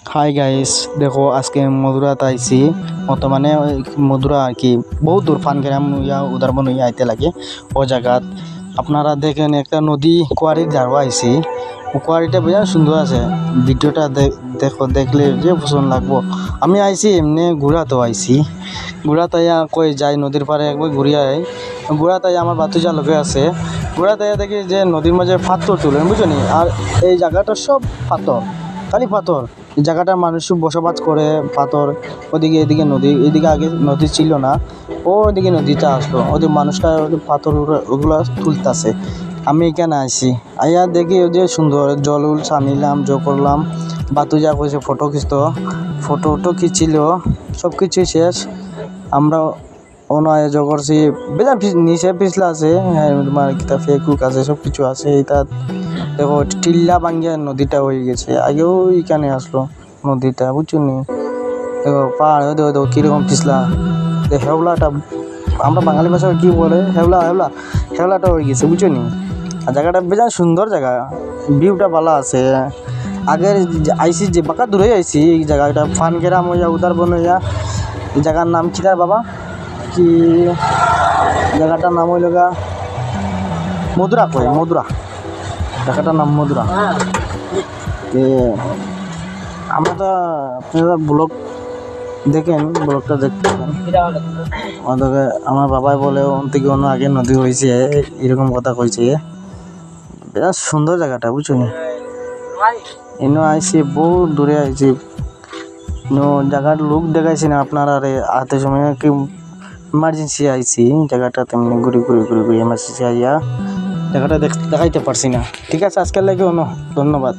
Hi guys, দেখো আজকে মধুরাতে আইছি। বর্তমানে ওই মধুরা আর কি বহুত দূর ফানগ্রাম ইয়া উদারবন ইয়া আইতে লাগে ও জায়গাত। আপনারা দেখেন একটা নদী কুয়ারির ঝাড়ু আইছি। ও কুয়ারিটা বিরাট সুন্দর আছে। ভিডিওটা দেখো, দেখলে যে পছন্দ লাগবো। আমি আইছি এমনি ঘুরাতেও আইছি। ঘুরাতাইয়া কই যাই নদীর পাড়ে একবার ঘুরিয়া আই। ঘুরাতাইয়া আমার বাতুজা লোকে আছে। ঘুরাতাইয়া দেখি যে নদীর মাঝে পাথর তুলেন বুঝনি। আর এই জায়গাটা সব পাথর, খালি পাথর। এই জায়গাটার মানুষ বসবাস করে পাথর। ওদিকে এদিকে নদী, এদিকে আগে নদী ছিল না। ওদিকে নদীটা আসলো, ওদের মানুষটা পাথর ওগুলা তুলতাছে। আমি এখানে আইছি, আইয়া দেখি ওই যে সুন্দর জল উল ছানিলাম, করলাম। বাতুজা কইছে ফটো খিচতো, ফটো খিচিল, সব কিছুই শেষ। আমরা অন্য আয়োজন করছি। বেজান নিচে পিছলা আছে, হ্যাঁ তোমার কিতা ফেকুক আছে, সব কিছু আছে। এটা দেখো টিল্লা বাঙ্গিয়া নদীটা হয়ে গেছে। আগেও এখানে আসলো নদীটা বুঝছো নি। দেখো পাহাড়, দেখো দেখো কীরকম পিছলা। হেওলাটা আমরা বাঙালি ভাষায় কী বলে, হেওলা হেওলা হেওলাটা হয়ে গেছে বুঝছো নি। আর জায়গাটা বেজান সুন্দর জায়গা, ভিউটা ভালো আছে। আগের আইসি যে বাঁকা দূরে আইসি এই জায়গাটা ফানগেরাম হইয়া উদারবন হইয়া। এই জায়গার নাম কি তার বাবা, কি জায়গাটার নাম হইল গা মধুরা, কই মধুরা, জায়গাটার নাম মধুরা। আমরা তো আপনারা ব্লগ দেখেন, ব্লগটা দেখতে ওদেরকে আমার বাবাই বলে ওন থেকে অন্য আগে নদী হয়েছে, এরকম কথা কইছে। বিরাট সুন্দর জায়গাটা বুঝছো নি। এনে আইসি বহু দূরে আইসি, জায়গার লোক দেখাইছি না আপনার। আর হাতে সময় কি ইমার্জেন্সি আইসি জায়গাটা, তেমনি ঘুরি এমার্জেন্সি আইয়া জায়গাটা দেখাইতে পারছি না। ঠিক আছে, আজকের লাগে ধন্যবাদ।